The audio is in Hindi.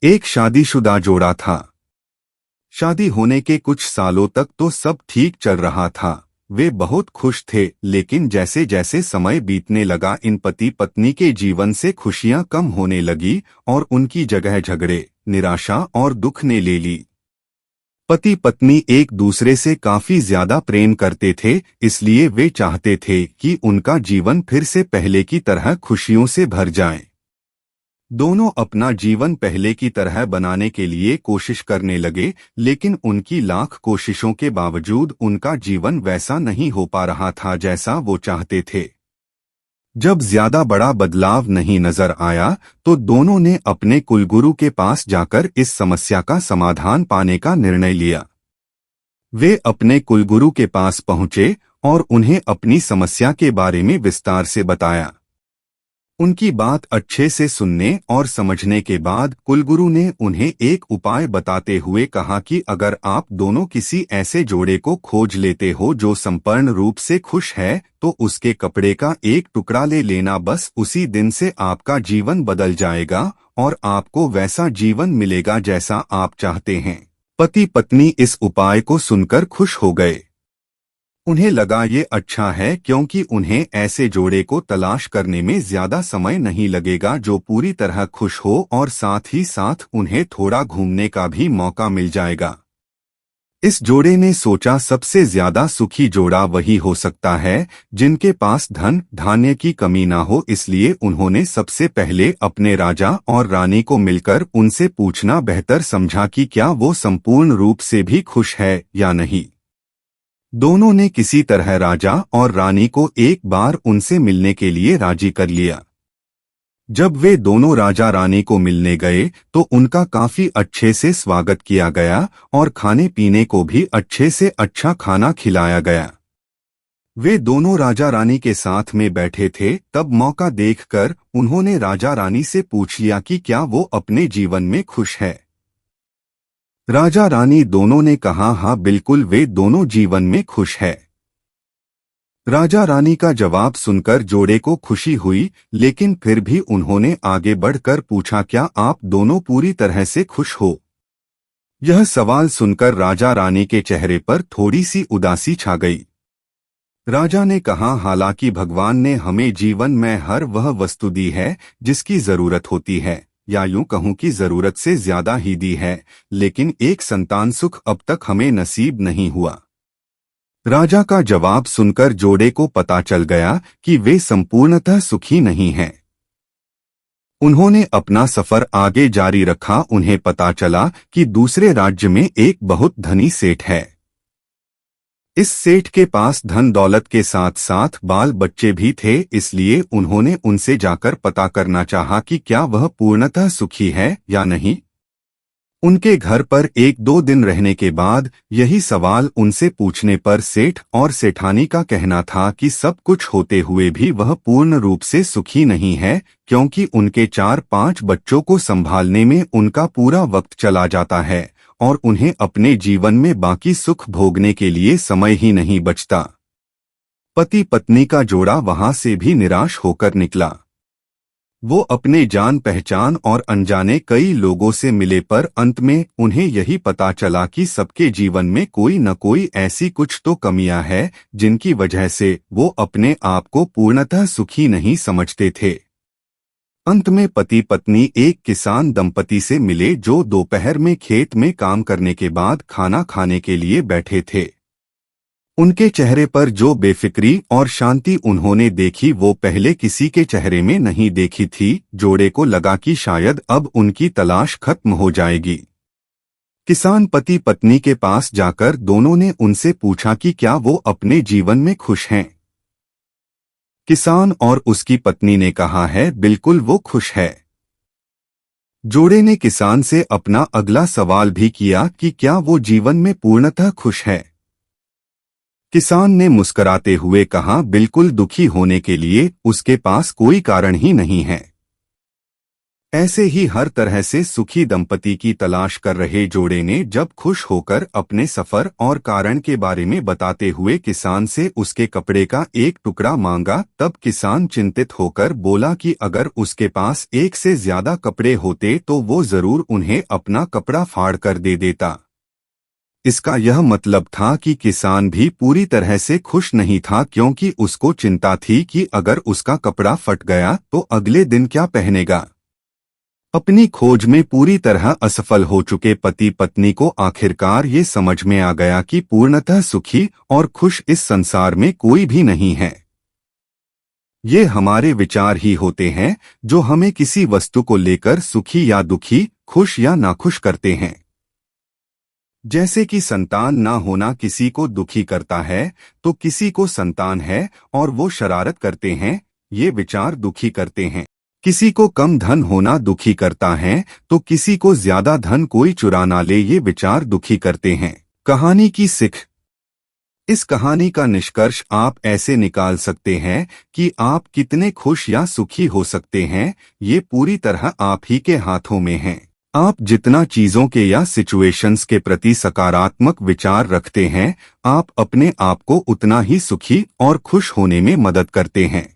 एक शादीशुदा जोड़ा था। शादी होने के कुछ सालों तक तो सब ठीक चल रहा था। वे बहुत खुश थे, लेकिन जैसे जैसे समय बीतने लगा इन पति पत्नी के जीवन से खुशियां कम होने लगी और उनकी जगह झगड़े, निराशा और दुख ने ले ली। पति पत्नी एक दूसरे से काफी ज्यादा प्रेम करते थे, इसलिए वे चाहते थे कि उनका जीवन फिर से पहले की तरह खुशियों से भर जाए। दोनों अपना जीवन पहले की तरह बनाने के लिए कोशिश करने लगे, लेकिन उनकी लाख कोशिशों के बावजूद उनका जीवन वैसा नहीं हो पा रहा था जैसा वो चाहते थे। जब ज्यादा बड़ा बदलाव नहीं नजर आया, तो दोनों ने अपने कुलगुरु के पास जाकर इस समस्या का समाधान पाने का निर्णय लिया। वे अपने कुलगुरु के पास पहुंचे और उन्हें अपनी समस्या के बारे में विस्तार से बताया। उनकी बात अच्छे से सुनने और समझने के बाद कुलगुरु ने उन्हें एक उपाय बताते हुए कहा कि अगर आप दोनों किसी ऐसे जोड़े को खोज लेते हो जो संपूर्ण रूप से खुश है, तो उसके कपड़े का एक टुकड़ा ले लेना। बस उसी दिन से आपका जीवन बदल जाएगा और आपको वैसा जीवन मिलेगा जैसा आप चाहते हैं। पति पत्नी इस उपाय को सुनकर खुश हो गए। उन्हें लगा ये अच्छा है, क्योंकि उन्हें ऐसे जोड़े को तलाश करने में ज्यादा समय नहीं लगेगा जो पूरी तरह खुश हो और साथ ही साथ उन्हें थोड़ा घूमने का भी मौका मिल जाएगा। इस जोड़े ने सोचा सबसे ज्यादा सुखी जोड़ा वही हो सकता है जिनके पास धन धान्य की कमी ना हो, इसलिए उन्होंने सबसे पहले अपने राजा और रानी को मिलकर उनसे पूछना बेहतर समझा कि क्या वो संपूर्ण रूप से भी खुश है या नहीं। दोनों ने किसी तरह राजा और रानी को एक बार उनसे मिलने के लिए राजी कर लिया। जब वे दोनों राजा रानी को मिलने गए तो उनका काफी अच्छे से स्वागत किया गया और खाने पीने को भी अच्छे से अच्छा खाना खिलाया गया। वे दोनों राजा रानी के साथ में बैठे थे, तब मौका देखकर उन्होंने राजा रानी से पूछ लिया कि क्या वो अपने जीवन में खुश है। राजा रानी दोनों ने कहा हाँ बिल्कुल, वे दोनों जीवन में खुश है। राजा रानी का जवाब सुनकर जोड़े को खुशी हुई, लेकिन फिर भी उन्होंने आगे बढ़कर पूछा क्या आप दोनों पूरी तरह से खुश हो। यह सवाल सुनकर राजा रानी के चेहरे पर थोड़ी सी उदासी छा गई। राजा ने कहा हालांकि भगवान ने हमें जीवन में हर वह वस्तु दी है जिसकी जरूरत होती है, या यूं कहूं कि जरूरत से ज्यादा ही दी है, लेकिन एक संतान सुख अब तक हमें नसीब नहीं हुआ। राजा का जवाब सुनकर जोड़े को पता चल गया कि वे संपूर्णतः सुखी नहीं हैं। उन्होंने अपना सफर आगे जारी रखा। उन्हें पता चला कि दूसरे राज्य में एक बहुत धनी सेठ है। इस सेठ के पास धन दौलत के साथ साथ बाल बच्चे भी थे, इसलिए उन्होंने उनसे जाकर पता करना चाहा कि क्या वह पूर्णतः सुखी है या नहीं। उनके घर पर एक दो दिन रहने के बाद यही सवाल उनसे पूछने पर सेठ और सेठानी का कहना था कि सब कुछ होते हुए भी वह पूर्ण रूप से सुखी नहीं है, क्योंकि उनके 4-5 बच्चों को संभालने में उनका पूरा वक्त चला जाता है और उन्हें अपने जीवन में बाकी सुख भोगने के लिए समय ही नहीं बचता। पति पत्नी का जोड़ा वहां से भी निराश होकर निकला। वो अपने जान पहचान और अनजाने कई लोगों से मिले, पर अंत में उन्हें यही पता चला कि सबके जीवन में कोई न कोई ऐसी कुछ तो कमियां हैं जिनकी वजह से वो अपने आप को पूर्णतः सुखी नहीं समझते थे। अंत में पति पत्नी एक किसान दंपति से मिले जो दोपहर में खेत में काम करने के बाद खाना खाने के लिए बैठे थे। उनके चेहरे पर जो बेफिक्री और शांति उन्होंने देखी वो पहले किसी के चेहरे में नहीं देखी थी। जोड़े को लगा कि शायद अब उनकी तलाश खत्म हो जाएगी। किसान पति पत्नी के पास जाकर दोनों ने उनसे पूछा कि क्या वो अपने जीवन में खुश हैं। किसान और उसकी पत्नी ने कहा है बिल्कुल वो खुश है। जोड़े ने किसान से अपना अगला सवाल भी किया कि क्या वो जीवन में पूर्णतः खुश है। किसान ने मुस्कुराते हुए कहा बिल्कुल, दुखी होने के लिए उसके पास कोई कारण ही नहीं है। ऐसे ही हर तरह से सुखी दंपति की तलाश कर रहे जोड़े ने जब खुश होकर अपने सफर और कारण के बारे में बताते हुए किसान से उसके कपड़े का एक टुकड़ा मांगा, तब किसान चिंतित होकर बोला कि अगर उसके पास एक से ज्यादा कपड़े होते तो वो जरूर उन्हें अपना कपड़ा फाड़ कर दे देता। इसका यह मतलब था कि किसान भी पूरी तरह से खुश नहीं था, क्योंकि उसको चिंता थी कि अगर उसका कपड़ा फट गया तो अगले दिन क्या पहनेगा। अपनी खोज में पूरी तरह असफल हो चुके पति पत्नी को आखिरकार ये समझ में आ गया कि पूर्णतः सुखी और खुश इस संसार में कोई भी नहीं है। ये हमारे विचार ही होते हैं जो हमें किसी वस्तु को लेकर सुखी या दुखी, खुश या नाखुश करते हैं। जैसे कि संतान ना होना किसी को दुखी करता है, तो किसी को संतान है और वो शरारत करते हैं, ये विचार दुखी करते हैं। किसी को कम धन होना दुखी करता है, तो किसी को ज्यादा धन कोई चुरा ना ले, ये विचार दुखी करते हैं। कहानी की सीख। इस कहानी का निष्कर्ष आप ऐसे निकाल सकते हैं कि आप कितने खुश या सुखी हो सकते हैं, ये पूरी तरह आप ही के हाथों में है। आप जितना चीजों के या सिचुएशंस के प्रति सकारात्मक विचार रखते हैं, आप अपने आप को उतना ही सुखी और खुश होने में मदद करते हैं।